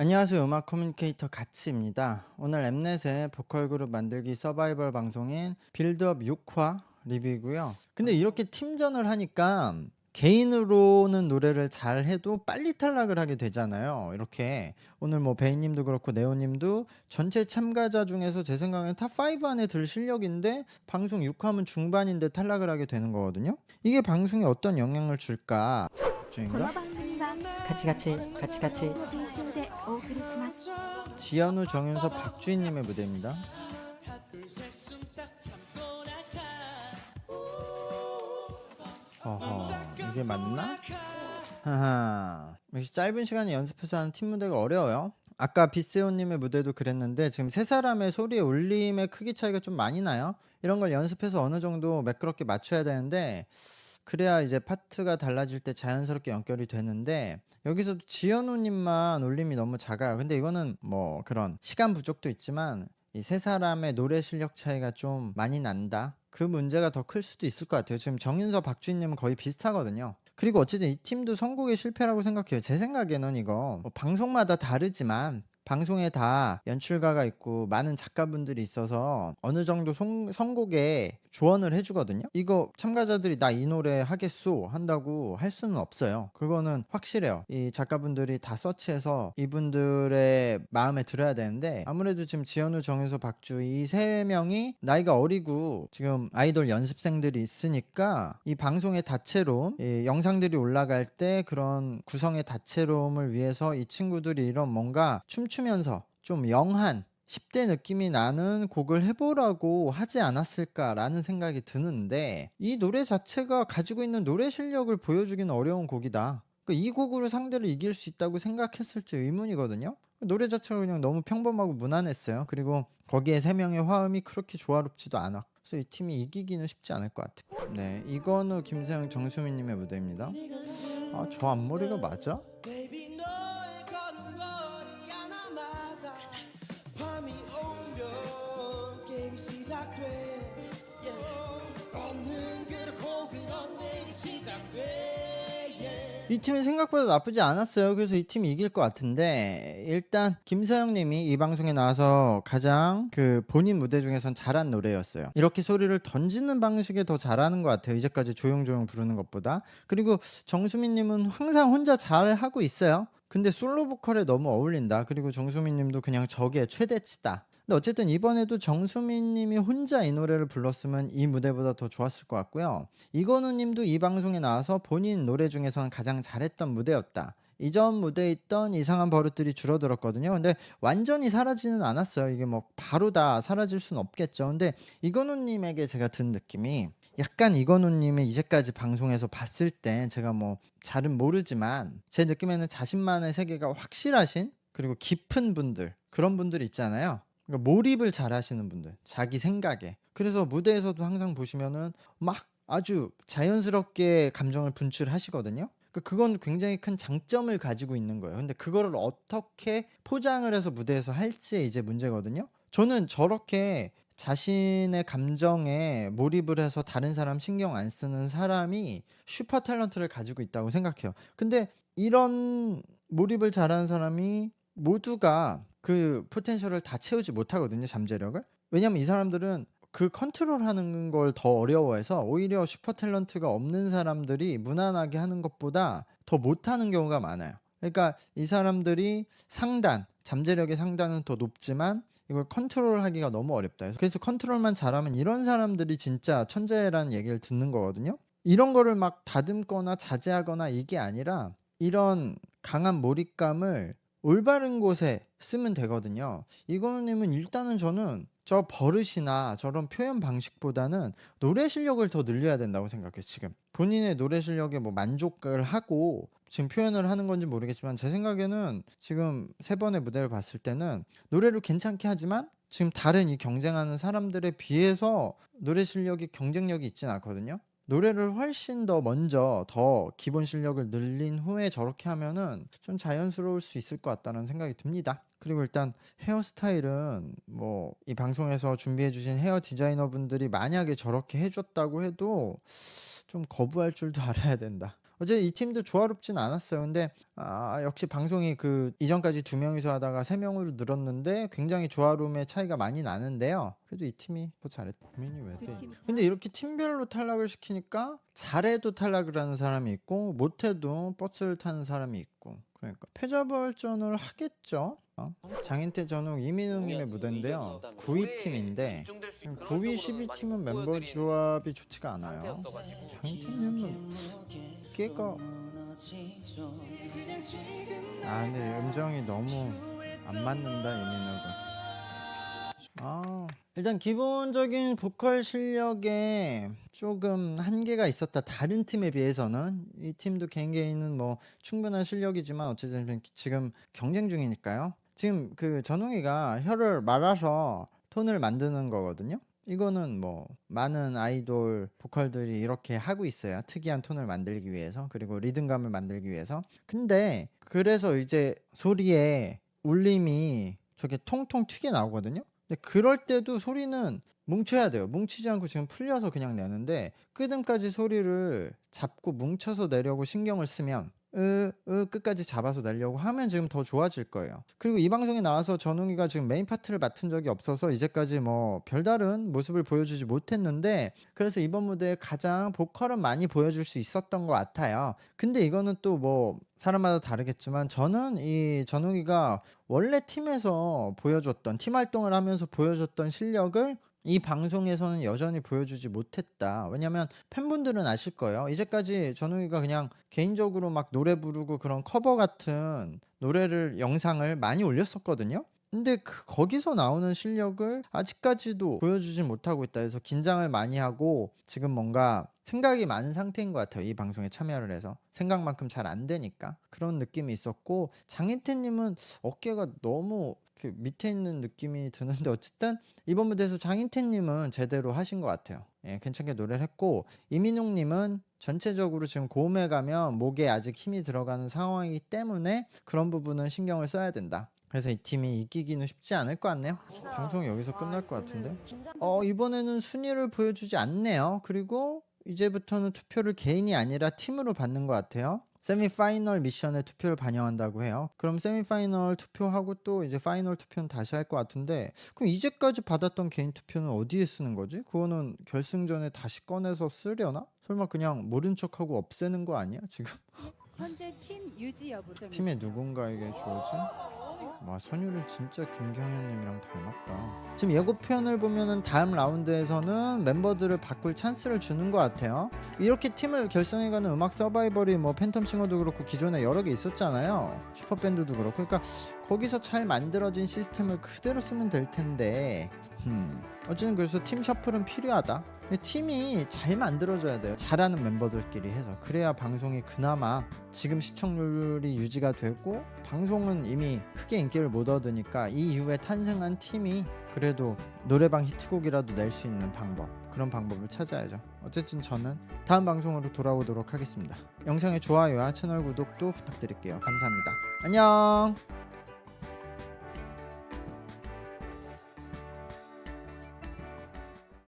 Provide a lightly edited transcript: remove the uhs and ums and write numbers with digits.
안녕하세요. 음악 커뮤니케이터 가치입니다. 오늘 엠넷의 보컬 그룹 만들기 서바이벌 방송인 빌드업 6화 리뷰이고요. 근데 이렇게 팀전을 하니까 개인으로는 노래를 잘 해도 빨리 탈락을 하게 되잖아요. 이렇게 오늘 뭐 베이님도 그렇고 네오님도 전체 참가자 중에서 제 생각엔 탑5 안에 들 실력인데 방송 6화면 중반인데 탈락을 하게 되는 거거든요. 이게 방송에 어떤 영향을 줄까? この 주인가? 番組は 가치 の提供でお送りします。 지현우, 정윤서, 박주인님의 무대입니다. 허허, 이게 맞나? 하하, 역시 짧은 시간에 연습해서 하는 팀 무대가 어려워요. 아까 비세오님의 무대도 그랬는데 지금 세 사람의 소리의 울림의 크기 차이가 좀 많이 나요. 이런 걸 연습해서 어느 정도 매끄럽게 맞춰야 되는데 그래야 이제 파트가 달라질 때 자연스럽게 연결이 되는데 여기서도 지현우님만 울림이 너무 작아요. 근데 이거는 뭐 그런 시간 부족도 있지만 이 세 사람의 노래 실력 차이가 좀 많이 난다. 그 문제가 더 클 수도 있을 것 같아요. 지금 정윤서, 박주인님은 거의 비슷하거든요. 그리고 어쨌든 이 팀도 선곡의 실패라고 생각해요. 제 생각에는 이거 뭐 방송마다 다르지만 방송에 다 연출가가 있고 많은 작가분들이 있어서 어느 정도 선곡에 조언을 해주거든요. 이거 참가자들이 나 이 노래 하겠소 한다고 할 수는 없어요. 그거는 확실해요. 이 작가분들이 다 서치해서 이분들의 마음에 들어야 되는데 아무래도 지금 지현우, 정윤서, 박주 이 세 명이 나이가 어리고 지금 아이돌 연습생들이 있으니까 이 방송의 다채로움, 이 영상들이 올라갈 때 그런 구성의 다채로움을 위해서 이 친구들이 이런 뭔가 춤추면서 좀 영한 10대 느낌이 나는 곡을 해보라고 하지 않았을까라는 생각이 드는데 이 노래 자체가 가지고 있는 노래 실력을 보여주기는 어려운 곡이다. 그러니까 이 곡으로 상대를 이길 수 있다고 생각했을지 의문이거든요. 노래 자체가 그냥 너무 평범하고 무난했어요. 그리고 거기에 세 명의 화음이 그렇게 조화롭지도 않아. 그래서 이 팀이 이기기는 쉽지 않을 것 같아. 네, 이건우, 김세영, 정수민님의 무대입니다. 아, 저 앞머리가 맞아? Baby 너의 걸음걸이 하나마다 밤이 오면 게임이 시작돼 yeah. 없는 그렇고 그런 내일이 시작돼 yeah. 이 팀은 생각보다 나쁘지 않았어요. 그래서 이 팀이 이길 것 같은데 일단 김서영님이 이 방송에 나와서 가장 그 본인 무대 중에선 잘한 노래였어요. 이렇게 소리를 던지는 방식에 더 잘하는 것 같아요. 이제까지 조용조용 부르는 것보다. 그리고 정수민님은 항상 혼자 잘하고 있어요. 근데 솔로 보컬에 너무 어울린다. 그리고 정수민님도 그냥 저게 최대치다. 근데 어쨌든 이번에도 정수민님이 혼자 이 노래를 불렀으면 이 무대보다 더 좋았을 것 같고요. 이건우님도 이 방송에 나와서 본인 노래 중에서는 가장 잘했던 무대였다. 이전 무대에 있던 이상한 버릇들이 줄어들었거든요. 근데 완전히 사라지는 않았어요. 이게 뭐 바로 다 사라질 수는 없겠죠. 근데 이건우님에게 제가 든 느낌이 약간 이건우님의 이제까지 방송에서 봤을 때 제가 뭐 잘은 모르지만 제 느낌에는 자신만의 세계가 확실하신 그리고 깊은 분들 그런 분들 있잖아요. 그러니까 몰입을 잘 하시는 분들 자기 생각에 그래서 무대에서도 항상 보시면은 막 아주 자연스럽게 감정을 분출하시거든요. 그건 굉장히 큰 장점을 가지고 있는 거예요. 근데 그거를 어떻게 포장을 해서 무대에서 할지에 이제 문제거든요. 저는 저렇게 자신의 감정에 몰입을 해서 다른 사람 신경 안 쓰는 사람이 슈퍼 탤런트를 가지고 있다고 생각해요. 근데 이런 몰입을 잘하는 사람이 모두가 그 포텐셜을 다 채우지 못하거든요. 잠재력을. 왜냐면 이 사람들은 그 컨트롤하는 걸 더 어려워해서 오히려 슈퍼 탤런트가 없는 사람들이 무난하게 하는 것보다 더 못하는 경우가 많아요. 그러니까 이 사람들이 잠재력의 상단은 더 높지만 이걸 컨트롤하기가 너무 어렵다. 그래서 컨트롤만 잘하면 이런 사람들이 진짜 천재라는 얘기를 듣는 거거든요. 이런 거를 막 다듬거나 자제하거나 이게 아니라 이런 강한 몰입감을 올바른 곳에 쓰면 되거든요. 이건우님은 일단은 저는 저 버릇이나 저런 표현 방식보다는 노래 실력을 더 늘려야 된다고 생각해요. 지금 본인의 노래 실력에 뭐 만족을 하고 지금 표현을 하는 건지 모르겠지만 제 생각에는 지금 세 번의 무대를 봤을 때는 노래를 괜찮게 하지만 지금 다른 이 경쟁하는 사람들에 비해서 노래 실력이 경쟁력이 있진 않거든요. 노래를 훨씬 더 먼저 더 기본 실력을 늘린 후에 저렇게 하면은 좀 자연스러울 수 있을 것 같다는 생각이 듭니다. 그리고 일단 헤어스타일은 뭐 이 방송에서 준비해 주신 헤어 디자이너 분들이 만약에 저렇게 해줬다고 해도 좀 거부할 줄도 알아야 된다. 어제 이 팀도 조화롭진 않았어요. 근데 역시 방송이 그 이전까지 2명이서 하다가 3명으로 늘었는데 굉장히 조화로움의 차이가 많이 나는데요. 그래도 이 팀이 더 잘했다. 고민이 왜 돼? 근데 이렇게 팀별로 탈락을 시키니까 잘해도 탈락을 하는 사람이 있고 못해도 버스를 타는 사람이 있고, 그러니까 패자부활전을 하겠죠. 장인태 전욱 이민웅님의 무대인데요. 9위 팀인데 지금 9위 12팀은 멤버 조합이 좋지가 않아요. 장인태님은 깨가 근데 음정이 너무 안 맞는다 이민욱은. 일단 기본적인 보컬 실력에 조금 한계가 있었다. 다른 팀에 비해서는. 이 팀도 개인은 뭐 충분한 실력이지만 어쨌든 지금 경쟁 중이니까요. 지금 그 전웅이가 혀를 말아서 톤을 만드는 거거든요. 이거는 뭐 많은 아이돌 보컬들이 이렇게 하고 있어요. 특이한 톤을 만들기 위해서, 그리고 리듬감을 만들기 위해서. 근데 그래서 이제 소리에 울림이 저게 통통 튀게 나오거든요. 근데 그럴 때도 소리는 뭉쳐야 돼요. 뭉치지 않고 지금 풀려서 그냥 내는데 끄듬까지 소리를 잡고 뭉쳐서 내려고 신경을 쓰면 끝까지 잡아서 내려고 하면 지금 더 좋아질 거예요. 그리고 이 방송에 나와서 전웅이가 지금 메인 파트를 맡은 적이 없어서 이제까지 뭐 별다른 모습을 보여주지 못했는데, 그래서 이번 무대에 가장 보컬은 많이 보여줄 수 있었던 것 같아요. 근데 이거는 또 뭐 사람마다 다르겠지만 저는 이 전웅이가 원래 팀에서 보여줬던, 팀 활동을 하면서 보여줬던 실력을 이 방송에서는 여전히 보여주지 못했다. 왜냐면 팬분들은 아실 거예요. 이제까지 전웅이가 그냥 개인적으로 막 노래 부르고 그런 커버 같은 노래를, 영상을 많이 올렸었거든요. 근데 거기서 나오는 실력을 아직까지도 보여주지 못하고 있다 해서 긴장을 많이 하고 지금 뭔가 생각이 많은 상태인 것 같아요. 이 방송에 참여를 해서 생각만큼 잘 안 되니까 그런 느낌이 있었고, 장인태님은 어깨가 너무 이렇게 밑에 있는 느낌이 드는데 어쨌든 이번 무대에서 장인태님은 제대로 하신 것 같아요. 예, 괜찮게 노래를 했고, 이민웅님은 전체적으로 지금 고음에 가면 목에 아직 힘이 들어가는 상황이기 때문에 그런 부분은 신경을 써야 된다. 그래서 이 팀이 이기기는 쉽지 않을 것 같네요. 방송이 여기서 끝날 것 같은데 이번에는 순위를 보여주지 않네요. 그리고 이제부터는 투표를 개인이 아니라 팀으로 받는 것 같아요. 세미파이널 미션에 투표를 반영한다고 해요. 그럼 세미파이널 투표하고 또 이제 파이널 투표는 다시 할 것 같은데, 그럼 이제까지 받았던 개인 투표는 어디에 쓰는 거지? 그거는 결승전에 다시 꺼내서 쓰려나? 설마 그냥 모른 척하고 없애는 거 아니야 지금? 현재 팀 유지 여부 좀 팀의 누군가에게 주어진? 와, 선율은 진짜 김경현님이랑 닮았다. 지금 예고편을 보면은 다음 라운드에서는 멤버들을 바꿀 찬스를 주는 것 같아요. 이렇게 팀을 결성해가는 음악 서바이벌이 뭐 팬텀싱어도 그렇고 기존에 여러 개 있었잖아요. 슈퍼밴드도 그렇고. 그러니까 거기서 잘 만들어진 시스템을 그대로 쓰면 될 텐데 어쨌든 그래서 팀 셔플은 필요하다. 팀이 잘 만들어져야 돼요. 잘하는 멤버들끼리 해서. 그래야 방송이 그나마 지금 시청률이 유지가 되고, 방송은 이미 크게 인기를 못 얻으니까 이 이후에 탄생한 팀이 그래도 노래방 히트곡이라도 낼 수 있는 방법, 그런 방법을 찾아야죠. 어쨌든 저는 다음 방송으로 돌아오도록 하겠습니다. 영상의 좋아요와 채널 구독도 부탁드릴게요. 감사합니다. 안녕.